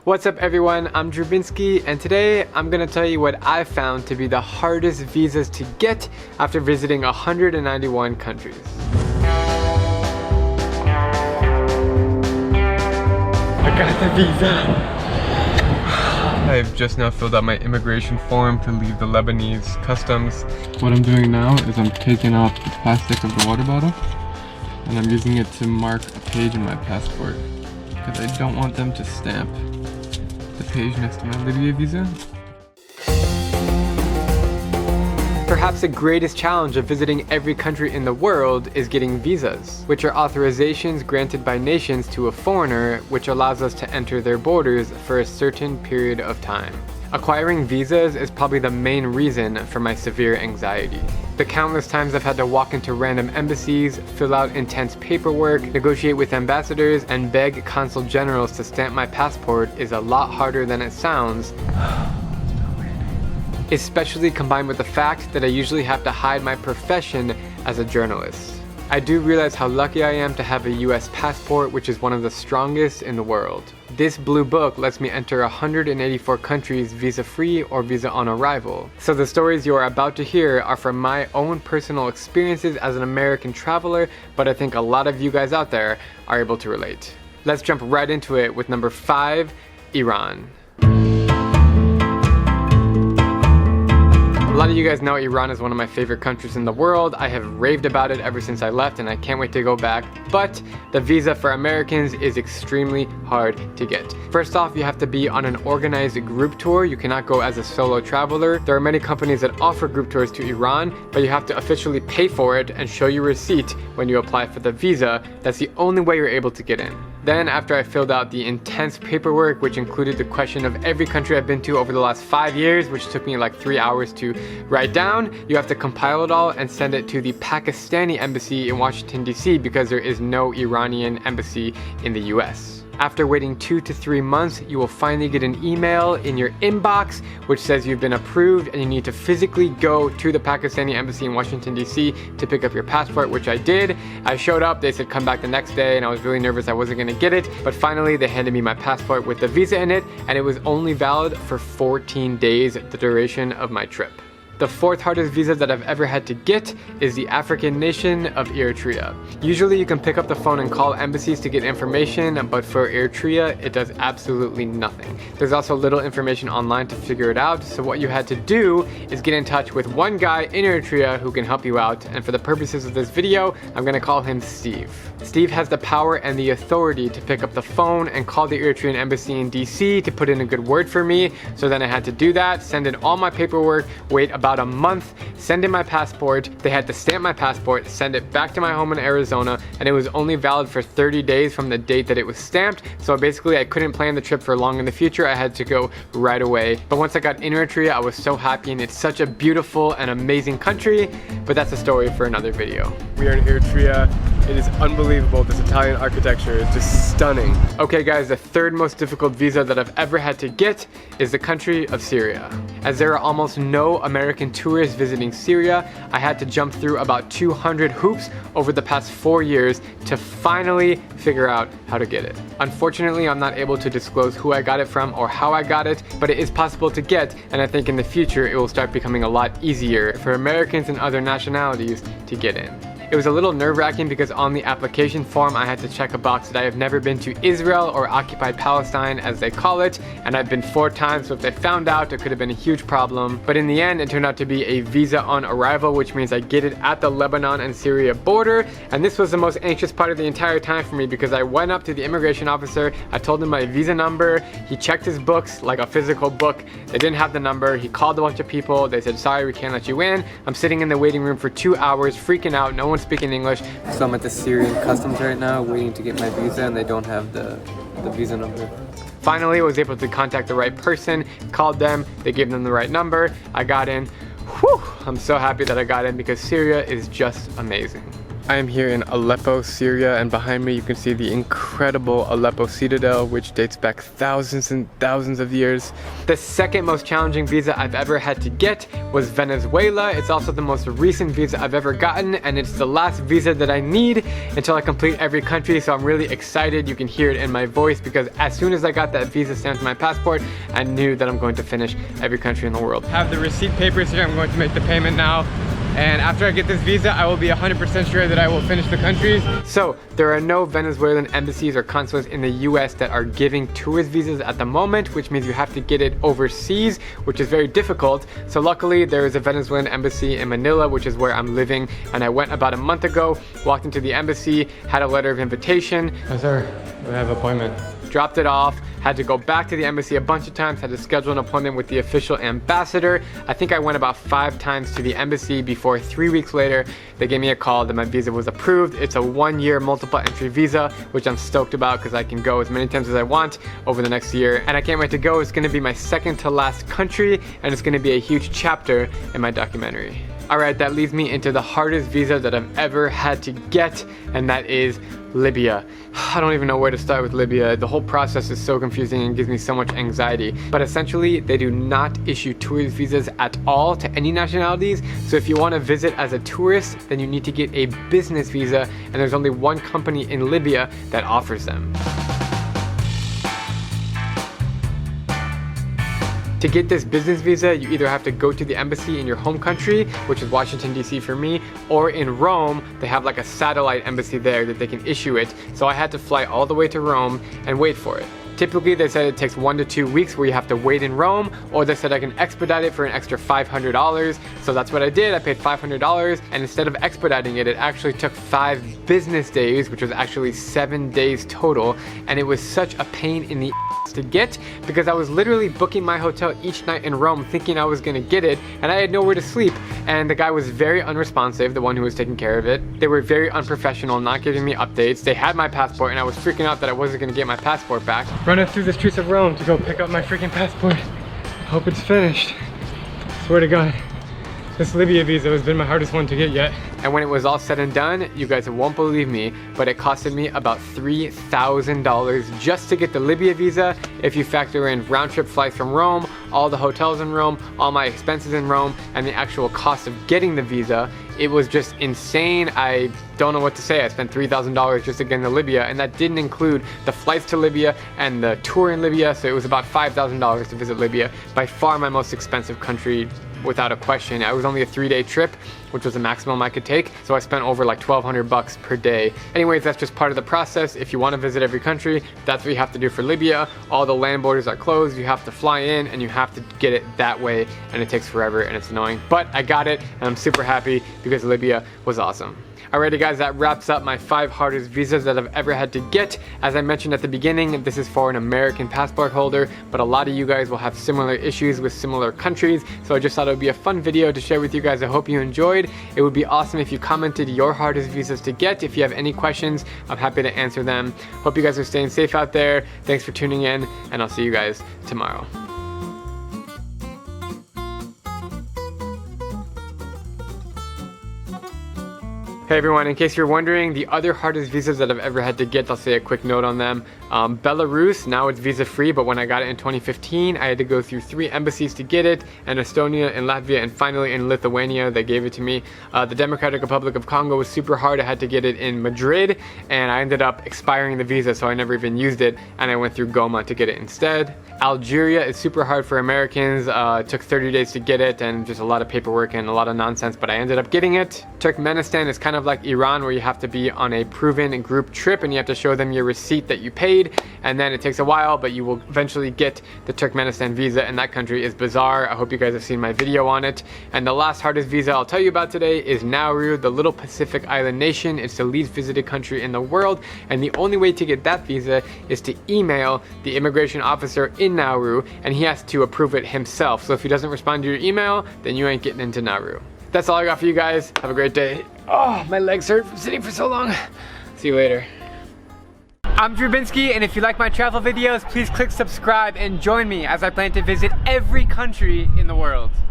What's up everyone, I'm Drubinski, and today I'm going to tell you what I found to be the hardest visas to get after visiting 191 countries. I got the visa! I've just now filled out my immigration form to leave the Lebanese customs. What I'm doing now is I'm taking off the plastic of the water bottle and I'm using it to mark a page in my passport because I don't want them to stamp the page next to my Libya visa. Perhaps the greatest challenge of visiting every country in the world is getting visas, which are authorizations granted by nations to a foreigner, which allows us to enter their borders for a certain period of time. Acquiring visas is probably the main reason for my severe anxiety. The countless times I've had to walk into random embassies, fill out intense paperwork, negotiate with ambassadors, and beg consul generals to stamp my passport is a lot harder than it sounds. Especially combined with the fact that I usually have to hide my profession as a journalist. I do realize how lucky I am to have a US passport, which is one of the strongest in the world. This blue book lets me enter 184 countries visa-free or visa on arrival. So the stories you are about to hear are from my own personal experiences as an American traveler, but I think a lot of you guys out there are able to relate. Let's jump right into it with number 5, Iran. A lot of you guys know Iran is one of my favorite countries in the world. I have raved about it ever since I left and I can't wait to go back. But the visa for Americans is extremely hard to get. First off, you have to be on an organized group tour. You cannot go as a solo traveler. There are many companies that offer group tours to Iran, but you have to officially pay for it and show your receipt when you apply for the visa. That's the only way you're able to get in. Then after I filled out the intense paperwork, which included the question of every country I've been to over the last 5 years, which took me like 3 hours to write down, you have to compile it all and send it to the Pakistani embassy in Washington, D.C. because there is no Iranian embassy in the US. After waiting 2 to 3 months, you will finally get an email in your inbox which says you've been approved and you need to physically go to the Pakistani embassy in Washington, D.C. to pick up your passport, which I did. I showed up, they said come back the next day, and I was really nervous I wasn't going to get it, but finally they handed me my passport with the visa in it, and it was only valid for 14 days, the duration of my trip. The fourth hardest visa that I've ever had to get is the African nation of Eritrea. Usually you can pick up the phone and call embassies to get information, but for Eritrea, it does absolutely nothing. There's also little information online to figure it out, so what you had to do is get in touch with one guy in Eritrea who can help you out, and for the purposes of this video, I'm gonna call him Steve. Steve has the power and the authority to pick up the phone and call the Eritrean embassy in DC to put in a good word for me, so then I had to do that, send in all my paperwork, wait about a month, send in my passport, they had to stamp my passport, send it back to my home in Arizona, and it was only valid for 30 days from the date that it was stamped, so basically I couldn't plan the trip for long in the future, I had to go right away. But once I got in Eritrea, I was so happy, and it's such a beautiful and amazing country, but that's a story for another video. We are in Eritrea. It is unbelievable. This Italian architecture is just stunning. Okay guys, the third most difficult visa that I've ever had to get is the country of Syria. As there are almost no American tourists visiting Syria, I had to jump through about 200 hoops over the past 4 years to finally figure out how to get it. Unfortunately, I'm not able to disclose who I got it from or how I got it, but it is possible to get, and I think in the future it will start becoming a lot easier for Americans and other nationalities to get in. It was a little nerve-wracking because on the application form I had to check a box that I have never been to Israel, or occupied Palestine as they call it, and I've been 4 times, so if they found out it could have been a huge problem. But in the end it turned out to be a visa on arrival, which means I get it at the Lebanon and Syria border, and this was the most anxious part of the entire time for me because I went up to the immigration officer, I told him my visa number, he checked his books, like a physical book, they didn't have the number, he called a bunch of people, they said sorry we can't let you in. I'm sitting in the waiting room for 2 hours freaking out, no one speaking English. So I'm at the Syrian customs right now waiting to get my visa, and they don't have the visa number. Finally, I was able to contact the right person, called them, they gave them the right number, I got in. Whew, I'm so happy that I got in because Syria is just amazing. I am here in Aleppo, Syria, and behind me you can see the incredible Aleppo Citadel, which dates back thousands and thousands of years. The second most challenging visa I've ever had to get was Venezuela. It's also the most recent visa I've ever gotten, and it's the last visa that I need until I complete every country, so I'm really excited. You can hear it in my voice because as soon as I got that visa stamped to my passport, I knew that I'm going to finish every country in the world. I have the receipt papers here. I'm going to make the payment now. And after I get this visa, I will be 100% sure that I will finish the countries. So there are no Venezuelan embassies or consulates in the US that are giving tourist visas at the moment, which means you have to get it overseas, which is very difficult. So luckily there is a Venezuelan embassy in Manila, which is where I'm living. And I went about a month ago, walked into the embassy, had a letter of invitation. Oh, sir, we have an appointment. Dropped it off, had to go back to the embassy a bunch of times, had to schedule an appointment with the official ambassador. I think I went about 5 times to the embassy before 3 weeks later, they gave me a call that my visa was approved. It's a 1-year multiple entry visa, which I'm stoked about because I can go as many times as I want over the next year. And I can't wait to go. It's gonna be my second to last country, and it's gonna be a huge chapter in my documentary. Alright, that leads me into the hardest visa that I've ever had to get, and that is Libya. I don't even know where to start with Libya. The whole process is so confusing and gives me so much anxiety. But essentially, they do not issue tourist visas at all to any nationalities. So if you want to visit as a tourist, then you need to get a business visa, and there's only one company in Libya that offers them. To get this business visa, you either have to go to the embassy in your home country, which is Washington, D.C. for me, or in Rome, they have like a satellite embassy there that they can issue it. So I had to fly all the way to Rome and wait for it. Typically, they said it takes 1 to 2 weeks where you have to wait in Rome, or they said I can expedite it for an extra $500. So that's what I did. I paid $500, and instead of expediting it, it actually took 5 business days, which was actually 7 days total. And it was such a pain in the ass to get because I was literally booking my hotel each night in Rome thinking I was gonna get it, and I had nowhere to sleep. And the guy was very unresponsive, the one who was taking care of it. They were very unprofessional, not giving me updates. They had my passport, and I was freaking out that I wasn't gonna get my passport back. Running through the streets of Rome to go pick up my freaking passport. Hope it's finished. Swear to God, this Libya visa has been my hardest one to get yet. And when it was all said and done, you guys won't believe me, but it costed me about $3,000 just to get the Libya visa. If you factor in round trip flights from Rome, all the hotels in Rome, all my expenses in Rome, and the actual cost of getting the visa, it was just insane. I don't know what to say. I spent $3,000 just to get into Libya, and that didn't include the flights to Libya and the tour in Libya, so it was about $5,000 to visit Libya. By far my most expensive country, without a question. It was only a 3-day trip, which was the maximum I could take, so I spent over like $1,200 per day. Anyways, that's just part of the process. If you want to visit every country, that's what you have to do for Libya. All the land borders are closed, you have to fly in, and you have to get it that way, and it takes forever and it's annoying. But I got it, and I'm super happy because Libya was awesome. Alrighty guys, that wraps up my 5 hardest visas that I've ever had to get. As I mentioned at the beginning, this is for an American passport holder, but a lot of you guys will have similar issues with similar countries, so I just thought it would be a fun video to share with you guys. I hope you enjoyed. It would be awesome if you commented your hardest visas to get. If you have any questions, I'm happy to answer them. Hope you guys are staying safe out there. Thanks for tuning in, and I'll see you guys tomorrow. Hey everyone, in case you're wondering, the other hardest visas that I've ever had to get, I'll say a quick note on them. Belarus, now it's visa free, but when I got it in 2015, I had to go through 3 embassies to get it, and Estonia, and Latvia, and finally in Lithuania, they gave it to me. The Democratic Republic of Congo was super hard. I had to get it in Madrid, and I ended up expiring the visa, so I never even used it, and I went through Goma to get it instead. Algeria is super hard for Americans. It took 30 days to get it, and just a lot of paperwork and a lot of nonsense, but I ended up getting it. Turkmenistan is kind of like Iran, where you have to be on a proven group trip and you have to show them your receipt that you paid, and then it takes a while, but you will eventually get the Turkmenistan visa, and that country is bizarre. I hope you guys have seen my video on it. And the last hardest visa I'll tell you about today is Nauru, the little Pacific island nation. It's the least visited country in the world, and the only way to get that visa is to email the immigration officer in Nauru, and he has to approve it himself. So if he doesn't respond to your email, then you ain't getting into Nauru. That's all I got for you guys. Have a great day. Oh, my legs hurt from sitting for so long. See you later. I'm Drew Binsky, and if you like my travel videos, please click subscribe and join me as I plan to visit every country in the world.